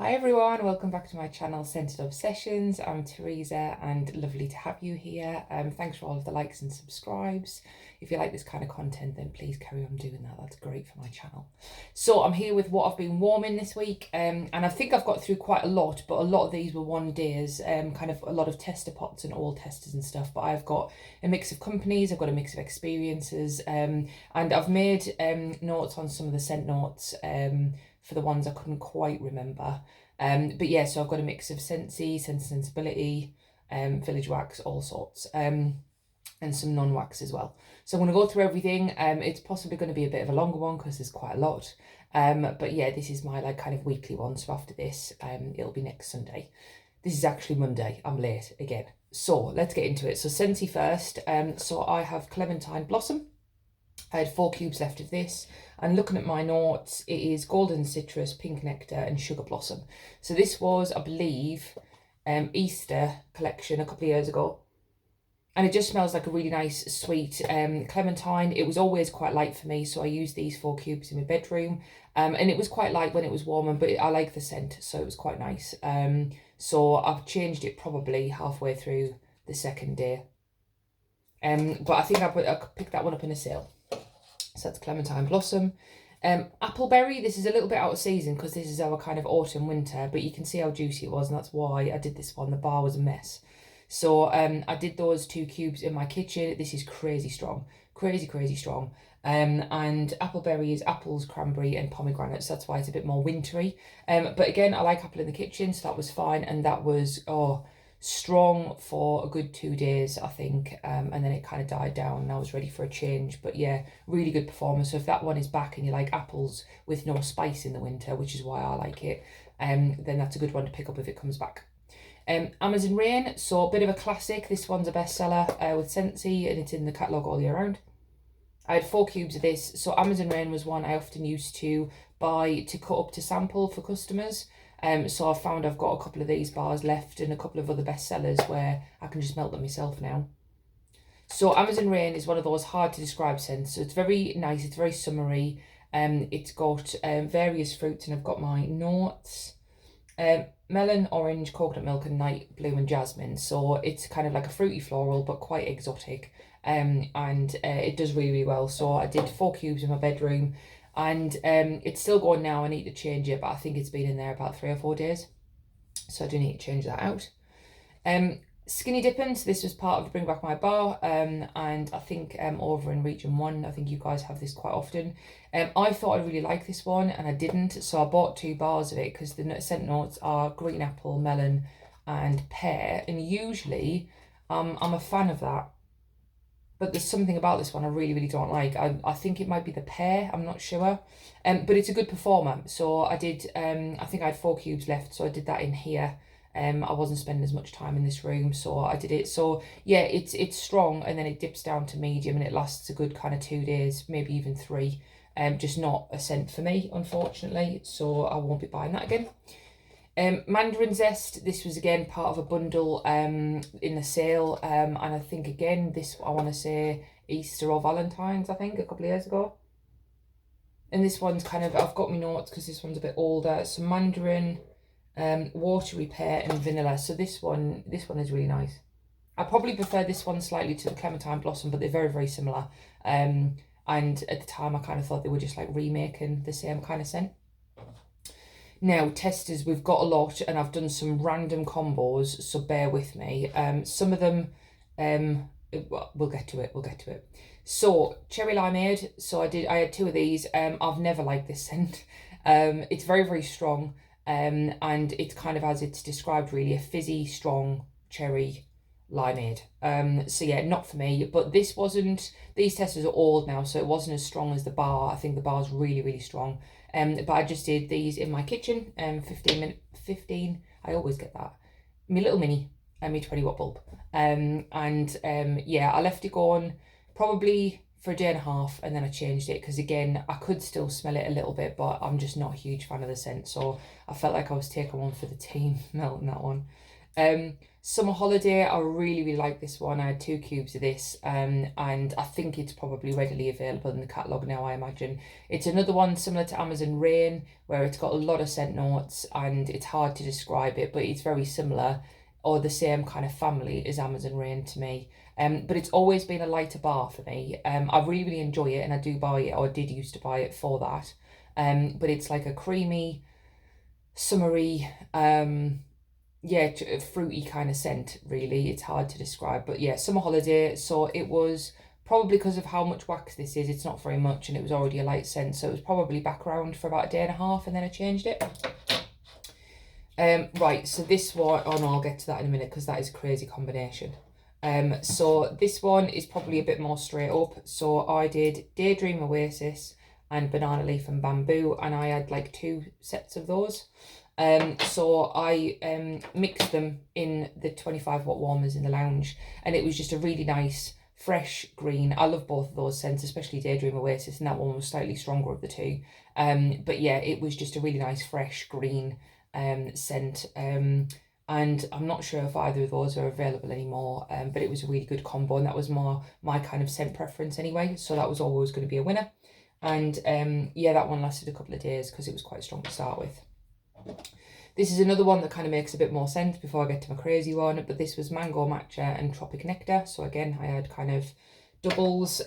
Hi everyone, welcome back to my channel Scented Obsessions. I'm Teresa and lovely to have you here. Thanks for all of the likes and subscribes. If you like this kind of content, then please carry on doing that. That's great for my channel. So I'm here with what I've been warming this week, and I think I've got through quite a lot, but a lot of these were one days, kind of a lot of tester pots and oil testers and stuff. But I've got a mix of companies, I've got a mix of experiences, and I've made notes on some of the scent notes for the ones I couldn't quite remember. But yeah, so I've got a mix of Scentsy, Sense Sensibility, Village Wax, all sorts, and some non-wax as well. So I'm going to go through everything. It's possibly going to be a bit of a longer one because there's quite a lot. But yeah, this is my kind of weekly one. So after this, it'll be next Sunday. This is actually Monday. I'm late again. So let's get into it. So Scentsy first. So I have Clementine Blossom. I had 4 cubes left of this, and looking at my notes, it is Golden Citrus, Pink Nectar and Sugar Blossom. So this was, I believe, Easter collection a couple of years ago, and it just smells like a really nice sweet clementine. It was always quite light for me, so I used these 4 cubes in my bedroom, and it was quite light when it was warmer, but I like the scent, so it was quite nice. So I've changed it probably halfway through the second day, but I think I picked that one up in a sale. So that's Clementine Blossom. Appleberry, this is a little bit out of season because this is our kind of autumn winter, but you can see how juicy it was, and that's why I did this one. The bar was a mess. So I did those 2 cubes in my kitchen. This is crazy strong, crazy strong. And Appleberry is apples, cranberry and pomegranate, so that's why it's a bit more wintry. But again, I like apple in the kitchen, so that was fine, and that was, strong for a good 2 days, I think, and then it kind of died down and I was ready for a change. But yeah, really good performance. So if that one is back and you like apples with no spice in the winter, which is why I like it, then that's a good one to pick up if it comes back. Amazon Rain, so a bit of a classic. This one's a bestseller with Scentsy, and it's in the catalogue all year round. I had 4 cubes of this. So Amazon Rain was one I often used to buy to cut up to sample for customers. So I found I've got a couple of these bars left and a couple of other bestsellers where I can just melt them myself now. So Amazon Rain is one of those hard to describe scents. So it's very nice, it's very summery. It's got various fruits, and I've got my notes. Melon, orange, coconut milk and night bloom and jasmine. So it's kind of like a fruity floral but quite exotic. And it does really well. So I did 4 cubes in my bedroom. And it's still going now. I need to change it, but I think it's been in there about 3 or 4 days. So I do need to change that out. Skinny Dippin', so this was part of the Bring Back My Bar. And I think over in Region 1, I think you guys have this quite often. I thought I'd really like this one, and I didn't. So I bought 2 bars of it because the scent notes are green apple, melon and pear. And usually I'm a fan of that. But there's something about this one I really don't like. I think it might be the pear, I'm not sure. But it's a good performer. So I did, I think I had 4 cubes left, so I did that in here. I wasn't spending as much time in this room, so I did it. So yeah, it's strong, and then it dips down to medium, and it lasts a good kind of 2 days, maybe even 3. Just not a scent for me, unfortunately, so I won't be buying that again. Mandarin Zest, this was again part of a bundle in the sale, and I think again this, I want to say Easter or Valentine's, I think a couple of years ago. And this one's kind of, I've got my notes because this one's a bit older. So mandarin, watery pear and vanilla. So this one is really nice. I probably prefer this one slightly to the Clementine Blossom, but they're very similar. And at the time I kind of thought they were just like remaking the same kind of scent. Now, testers, we've got a lot, and I've done some random combos, so bear with me. Some of them, we'll get to it. So, Cherry Limeade, so I had 2 of these. I've never liked this scent. It's very strong, and it's kind of, as it's described really, a fizzy, strong cherry limeade. So yeah, not for me, but this wasn't, these testers are old now, so it wasn't as strong as the bar. I think the bar's really strong. But I just did these in my kitchen, 15, I always get that, my little mini, and my 20 watt bulb. Yeah, I left it going probably for a day and a half, and then I changed it because again, I could still smell it a little bit, but I'm just not a huge fan of the scent, so I felt like I was taking one for the team, melting that one. Summer Holiday, I really like this one. I had 2 cubes of this, and I think it's probably readily available in the catalogue now, I imagine. It's another one similar to Amazon Rain, where it's got a lot of scent notes and it's hard to describe it, but it's very similar or the same kind of family as Amazon Rain to me. But it's always been a lighter bar for me. I really enjoy it, and I do buy it, or did used to buy it for that. But it's like a creamy, summery, yeah, fruity kind of scent, really. It's hard to describe, but yeah, Summer Holiday. So it was probably because of how much wax this is, it's not very much, and it was already a light scent, so it was probably back around for about a day and a half, and then I changed it. Right, so this one, oh no, I'll get to that in a minute because that is a crazy combination. So this one is probably a bit more straight up. So I did Daydream Oasis and Banana Leaf and Bamboo, and I had like 2 sets of those. So I mixed them in the 25-watt warmers in the lounge, and it was just a really nice fresh green. I love both of those scents, especially Daydream Oasis, and that one was slightly stronger of the 2. But yeah, it was just a really nice fresh green scent. And I'm not sure if either of those are available anymore, but it was a really good combo, and that was my kind of scent preference anyway, so that was always going to be a winner. And yeah, that one lasted a couple of days because it was quite strong to start with. This is another one that kind of makes a bit more sense before I get to my crazy one, but this was Mango Matcha and Tropic Nectar. So again, I had kind of doubles.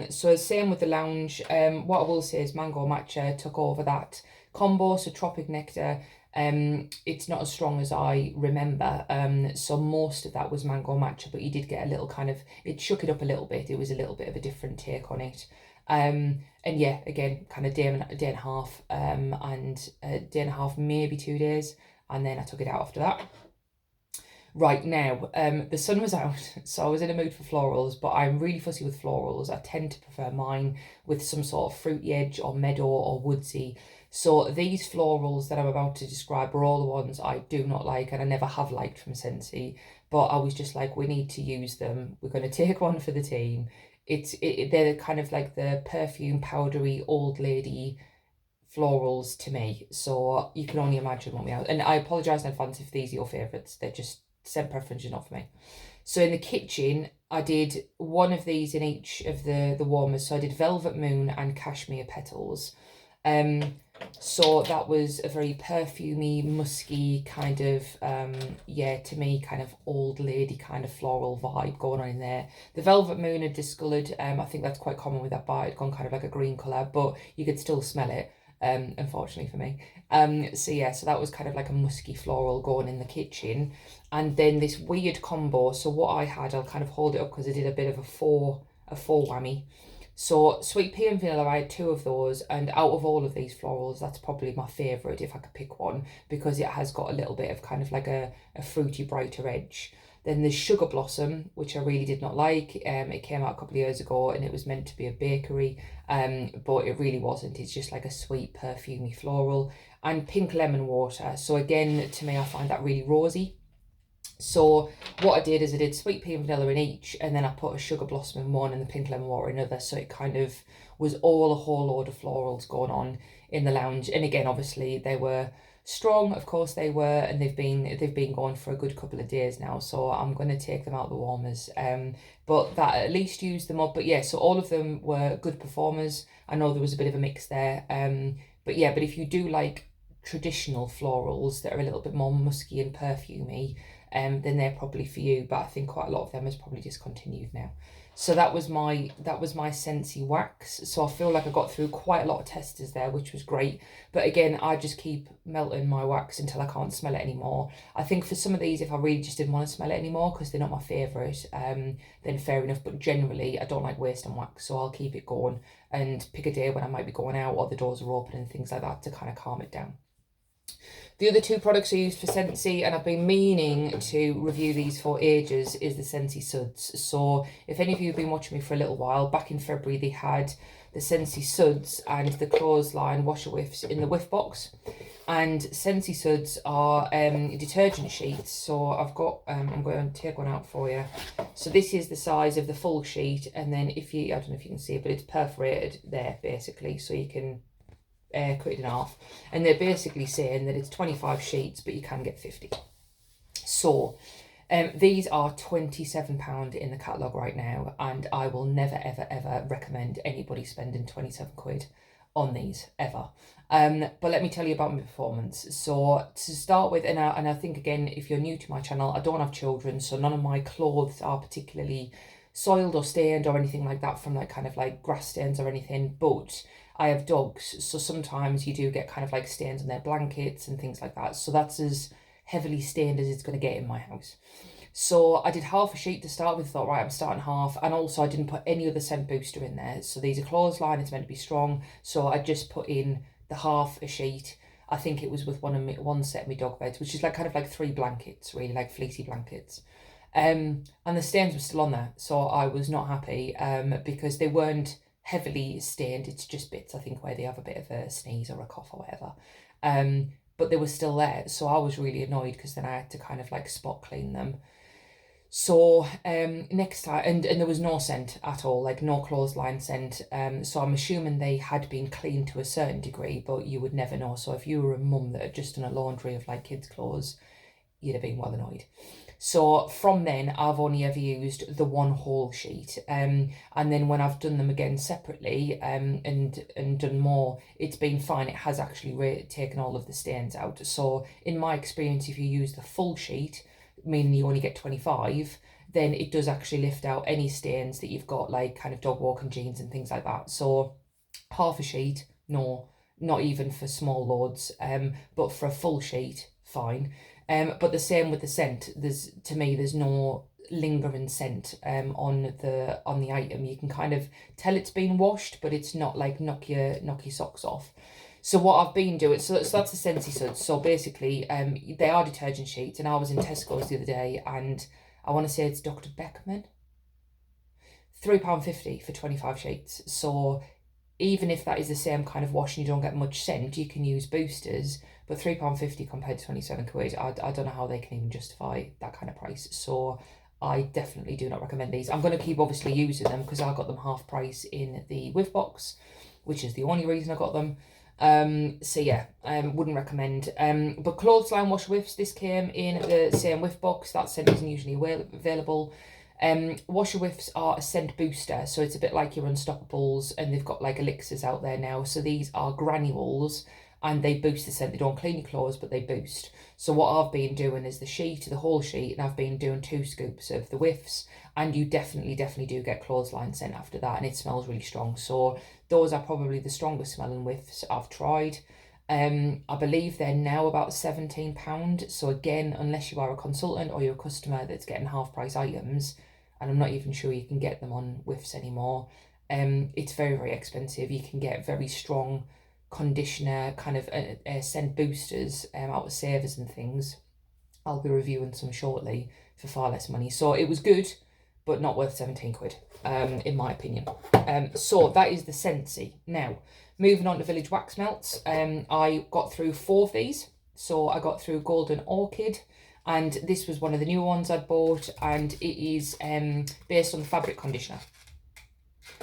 So same with the lounge. What I will say is Mango Matcha took over that combo. So Tropic Nectar, it's not as strong as I remember. So most of that was Mango Matcha, but you did get a little kind of, it shook it up a little bit. It was a little bit of a different take on it. And yeah, again, kind of day and a half, and a day and a half, maybe 2 days, and then I took it out after that. Right, now, the sun was out, so I was in a mood for florals, but I'm really fussy with florals. I tend to prefer mine with some sort of fruity edge or meadow or woodsy. So these florals that I'm about to describe are all the ones I do not like, and I never have liked from Scentsy, but I was just like, we need to use them. We're going to take one for the team. They're kind of like the perfume powdery old lady florals to me, so you can only imagine what we have. And I apologise in advance if these are your favourites. They're just scent preference, not for me. So in the kitchen, I did one of these in each of the warmers. So I did Velvet Moon and Cashmere Petals. So that was a very perfumey, musky kind of, yeah, to me, kind of old lady kind of floral vibe going on in there. The Velvet Moon had discoloured. I think that's quite common with that bar. It'd gone kind of like a green colour, but you could still smell it, unfortunately for me. So yeah, so that was kind of like a musky floral going in the kitchen. And then this weird combo. So what I had, I'll kind of hold it up because I did a bit of a four whammy. So Sweet Pea and Vanilla, I had 2 of those, and out of all of these florals, that's probably my favourite if I could pick one, because it has got a little bit of kind of like a fruity, brighter edge. Then there's Sugar Blossom, which I really did not like. It came out a couple of years ago, and it was meant to be a bakery, but it really wasn't. It's just like a sweet, perfumey floral. And Pink Lemon Water. So again, to me, I find that really rosy. So what I did is I did Sweet Pea and Vanilla in each, and then I put a Sugar Blossom in one and the Pink Lemon Water in another, so it kind of was all a whole load of florals going on in the lounge. And again, obviously they were strong, of course they were, and they've been going for a good couple of days now, so I'm going to take them out the warmers, but that at least used them up. But yeah, so all of them were good performers. I know there was a bit of a mix there, but yeah, but if you do like traditional florals that are a little bit more musky and perfumey, then they're probably for you. But I think quite a lot of them has probably discontinued now. So that was my Scentsy wax. So I feel like I got through quite a lot of testers there, which was great. But again, I just keep melting my wax until I can't smell it anymore. I think for some of these, if I really just didn't want to smell it anymore because they're not my favourite, then fair enough. But generally, I don't like wasting wax, so I'll keep it going and pick a day when I might be going out or the doors are open and things like that to kind of calm it down. The other 2 products I used for Scentsy, and I've been meaning to review these for ages, is the Scentsy Suds. So if any of you have been watching me for a little while, back in February they had the Scentsy Suds and the Clothesline Washer Whiffs in the whiff box. And Scentsy Suds are detergent sheets. So I've got, I'm going to take one out for you. So this is the size of the full sheet, and then if you, I don't know if you can see it, but it's perforated there basically, so you can cut it in half. And they're basically saying that it's 25 sheets, but you can get 50. So these are £27 in the catalogue right now, and I will never, ever, ever recommend anybody spending 27 quid on these, ever. But let me tell you about my performance. So to start with, and I think, again, if you're new to my channel, I don't have children, so none of my clothes are particularly soiled or stained or anything like that from like kind of like grass stains or anything, but I have dogs, so sometimes you do get kind of like stains on their blankets and things like that. So that's as heavily stained as it's going to get in my house. So I did half a sheet to start with, thought, right, I'm starting half, and also I didn't put any other scent booster in there. So these are clothesline, it's meant to be strong, so I just put in the half a sheet. I think it was with one set of my dog beds, which is like kind of like 3 blankets, really, like fleecy blankets. And the stains were still on there, so I was not happy, because they weren't heavily stained. It's just bits, I think, where they have a bit of a sneeze or a cough or whatever. But they were still there, so I was really annoyed, because then I had to kind of like spot clean them. So next time, and there was no scent at all, like no clothesline scent. So I'm assuming they had been cleaned to a certain degree, but you would never know. So if you were a mum that had just done a laundry of like kids' clothes, you'd have been well annoyed. So from then, I've only ever used the one whole sheet. And then when I've done them again separately, and done more, it's been fine. It has actually taken all of the stains out. So in my experience, if you use the full sheet, meaning you only get 25, then it does actually lift out any stains that you've got, like kind of dog walking jeans and things like that. So half a sheet, no, not even for small loads, but for a full sheet, fine. But the same with the scent. To me, there's no lingering scent on the item. You can kind of tell it's been washed, but it's not like knock your socks off. So what I've been doing, so that's the Scentsy suds. So basically, they are detergent sheets, and I was in Tesco's the other day, and I want to say it's Dr. Beckman. £3.50 for 25 sheets. So even if that is the same kind of wash and you don't get much scent, you can use boosters. But £3.50 compared to 27 quid, I don't know how they can even justify that kind of price. So I definitely do not recommend these. I'm going to keep obviously using them, because I got them half price in the whiff box, which is the only reason I got them. So yeah, wouldn't recommend. But clothesline wash whiffs, this came in the same whiff box. That scent isn't usually available. Washer whiffs are a scent booster, so it's a bit like your Unstoppables, and they've got like elixirs out there now. So these are granules, and they boost the scent. They don't clean your clothes, but they boost. So what I've been doing is the whole sheet, and I've been doing 2 scoops of the whiffs, and you definitely do get clothesline scent after that, and it smells really strong. So those are probably the strongest smelling whiffs I've tried. I believe they're now about £17. So again, unless you are a consultant or you're a customer that's getting half price items, and I'm not even sure you can get them on whiffs anymore, it's very, very expensive. You can get very strong conditioner kind of scent boosters out of Savers and things. I'll be reviewing some shortly for far less money. So it was good, but not worth 17 quid, in my opinion. So that is the Scentsy. Now, moving on to Village Wax Melts, I got through 4 of these. So I got through Golden Orchid, and this was one of the new ones I bought, and it is based on the fabric conditioner.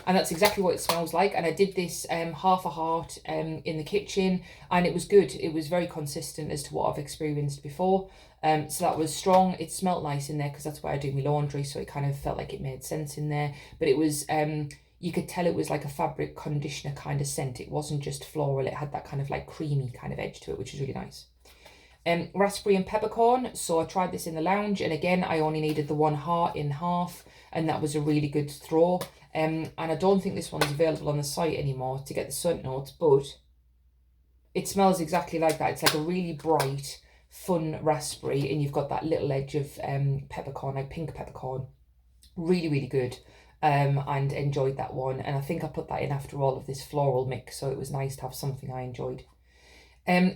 And that's exactly what it smells like. And I did this half a heart in the kitchen, and it was good. It was very consistent as to what I've experienced before. So that was strong. It smelled nice in there, because that's where I do my laundry, so it kind of felt like it made sense in there. But it was, you could tell it was like a fabric conditioner kind of scent. It wasn't just floral. It had that kind of like creamy kind of edge to it, which is really nice. Raspberry and peppercorn. So I tried this in the lounge, and again, I only needed the 1 heart in half, and that was a really good throw. And I don't think this one's available on the site anymore to get the scent notes, but it smells exactly like that. It's like a really bright, fun raspberry, and you've got that little edge of peppercorn, like pink peppercorn. Really, really good. And enjoyed that one. And I think I put that in after all of this floral mix, so it was nice to have something I enjoyed.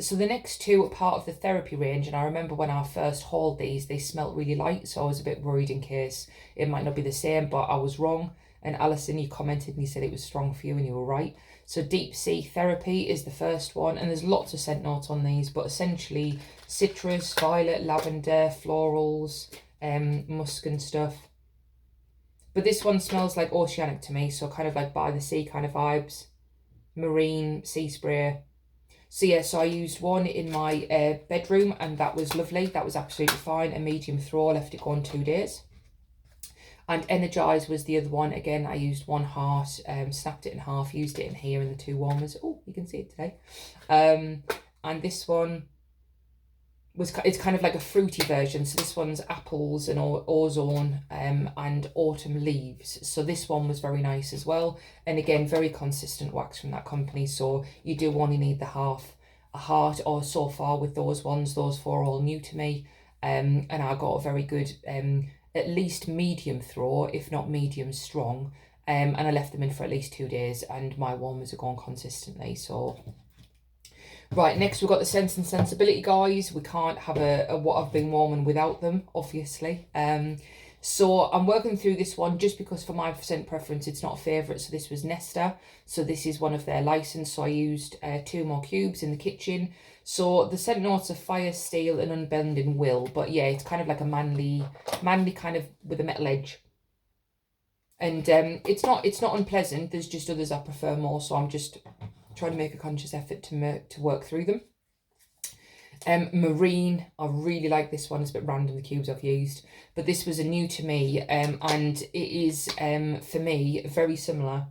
So the next 2 are part of the therapy range, and I remember when I first hauled these, they smelt really light, so I was a bit worried in case it might not be the same, but I was wrong. And Alison, you commented and you said it was strong for you, and you were right. So Deep Sea Therapy is the first one, and there's lots of scent notes on these, but essentially citrus, violet, lavender, florals, musk and stuff. But this one smells like oceanic to me, so kind of like by the sea kind of vibes, marine, sea spray. So yeah, so I used one in my bedroom, and that was lovely. That was absolutely fine. A medium throw, left it going 2 days. And Energize was the other one. Again, I used one heart, snapped it in half, used it in here in the 2 warmers. Oh, you can see it today. And this one it's kind of like a fruity version. So this one's apples and ozone and autumn leaves. So this one was very nice as well. And again, very consistent wax from that company. So you do only need a heart, or so far with those ones. Those 4 are all new to me. And I got a very good, at least medium throw, if not medium strong. And I left them in for at least 2 days, and my warmers are going consistently. So right, next we've got the Sense and Sensibility guys. We can't have a What I've Been Warming without them, obviously. So I'm working through this one just because for my scent preference, it's not a favourite. So this was Nesta. So this is one of their licensed. So I used 2 more cubes in the kitchen. So the scent notes are fire, steel and unbending will. But yeah, it's kind of like a manly kind of with a metal edge. And it's not unpleasant. There's just others I prefer more. So I'm just trying to make a conscious effort to work through them. Marine, I really like this one. It's a bit random, the cubes I've used, but this was a new to me, and it is for me very similar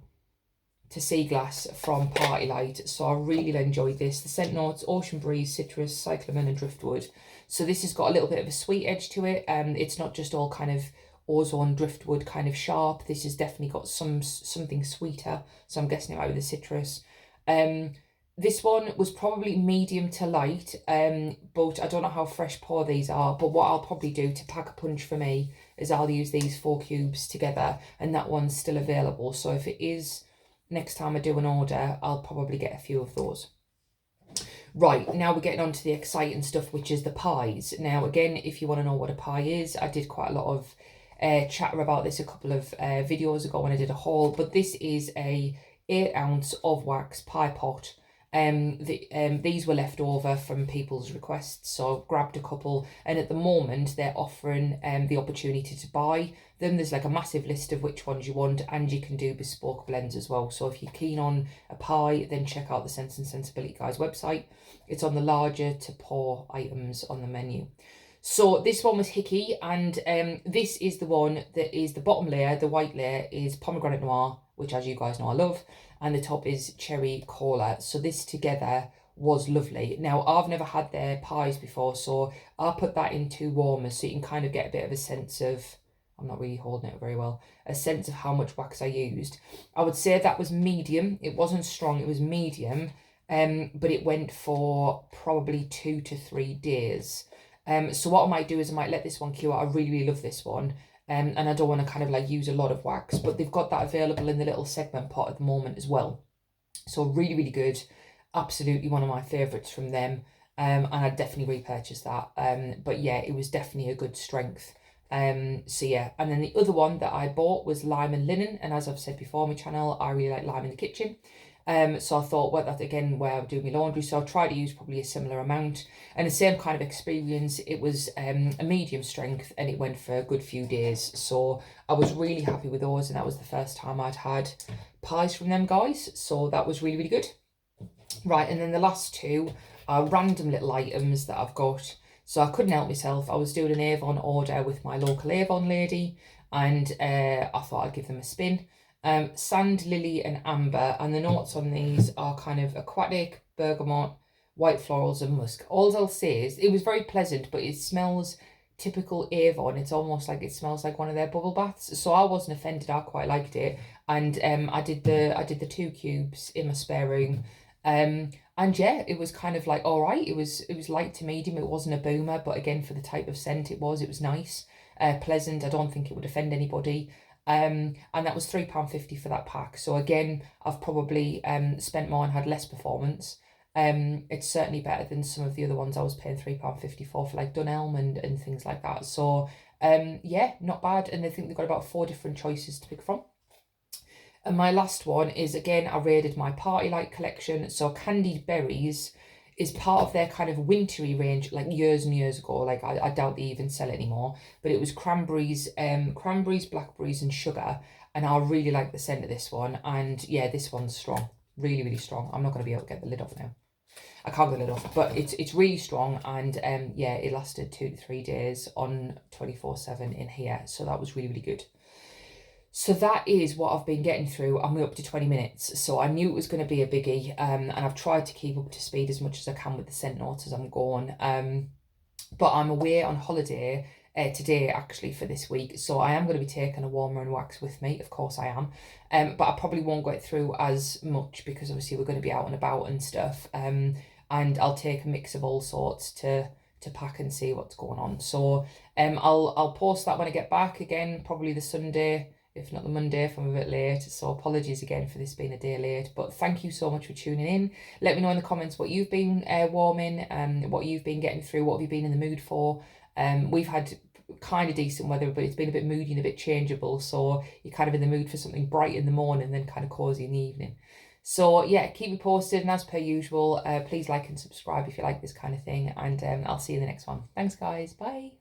to Sea Glass from Partylite. So I really enjoyed this. The scent notes: ocean breeze, citrus, cyclamen and driftwood. So this has got a little bit of a sweet edge to it. It's not just all kind of ozone driftwood kind of sharp. This has definitely got something sweeter. So I'm guessing it might be the citrus. This one was probably medium to light, but I don't know how fresh pour these are. But what I'll probably do to pack a punch for me is I'll use these 4 cubes together, and that one's still available. So if it is next time I do an order, I'll probably get a few of those. Right, now we're getting on to the exciting stuff, which is the pies. Now, again, if you want to know what a pie is, I did quite a lot of chatter about this a couple of videos ago when I did a haul, but this is a 8 ounce of wax pie pot. These were left over from people's requests, so I've grabbed a couple, and at the moment they're offering the opportunity to buy them. There's like a massive list of which ones you want, and you can do bespoke blends as well. So if you're keen on a pie, then check out the Sense and Sensibility guys website. It's on the larger to pour items on the menu. So this one was Hickey, and this is the one that is the bottom layer. The white layer is pomegranate noir, which, as you guys know, I love, and the top is cherry cola. So this together was lovely. Now, I've never had their pies before, so I'll put that in 2 warmers so you can kind of get a bit of a sense of, I'm not really holding it very well, a sense of how much wax I used. I would say that was medium. It wasn't strong, it was medium, but it went for probably 2 to 3 days. So what I might do is I might let this one cure. I really love this one. And I don't want to kind of like use a lot of wax, but they've got that available in the little segment pot at the moment as well. So really good. Absolutely one of my favourites from them. And I'd definitely repurchase that. But yeah, it was definitely a good strength. So yeah, and then the other one that I bought was lime and linen. And as I've said before on my channel, I really like lime in the kitchen. So I thought, well, that's again where I would do my laundry. So I'll try to use probably a similar amount. And the same kind of experience, it was a medium strength, and it went for a good few days. So I was really happy with those, and that was the first time I'd had pies from them guys. So that was really good. Right, and then the last 2 are random little items that I've got. So I couldn't help myself. I was doing an Avon order with my local Avon lady, and I thought I'd give them a spin. Sand, lily and amber, and the notes on these are kind of aquatic, bergamot, white florals and musk. All I'll say is it was very pleasant, but it smells typical Avon. It's almost like it smells like one of their bubble baths. So I wasn't offended. I quite liked it, and I did the 2 cubes in my spare room. And yeah, it was kind of like all right. It was light to medium. It wasn't a boomer, but again, for the type of scent it was nice, pleasant. I don't think it would offend anybody. And that was £3.50 for that pack. So again, I've probably spent more and had less performance. It's certainly better than some of the other ones I was paying £3.50 for like Dunelm and things like that. So yeah, not bad. And I think they've got about 4 different choices to pick from. And my last one is, again, I raided my Partylite collection. So Candied Berries is part of their kind of wintry range, like years and years ago. Like I doubt they even sell it anymore. But it was cranberries, blackberries and sugar. And I really like the scent of this one. And yeah, this one's strong. Really strong. I'm not going to be able to get the lid off now. I can't get it off, but it's really strong, and yeah, it lasted 2 to 3 days on 24/7 in here, so that was really, really good. So that is what I've been getting through. I'm up to 20 minutes, so I knew it was going to be a biggie, and I've tried to keep up to speed as much as I can with the scent notes as I'm going. But I'm away on holiday today, actually, for this week, so I am going to be taking a warmer and wax with me. Of course I am. But I probably won't get through as much because obviously we're going to be out and about and stuff. And I'll take a mix of all sorts to pack and see what's going on. So I'll post that when I get back again, probably the Sunday, if not the Monday, if I'm a bit late. So apologies again for this being a day late, but thank you so much for tuning in. Let me know in the comments what you've been warming, what you've been getting through, what have you been in the mood for. We've had kind of decent weather, but it's been a bit moody and a bit changeable, so you're kind of in the mood for something bright in the morning and then kind of cosy in the evening. So yeah, keep me posted, and as per usual, please like and subscribe if you like this kind of thing, and I'll see you in the next one. Thanks guys, bye.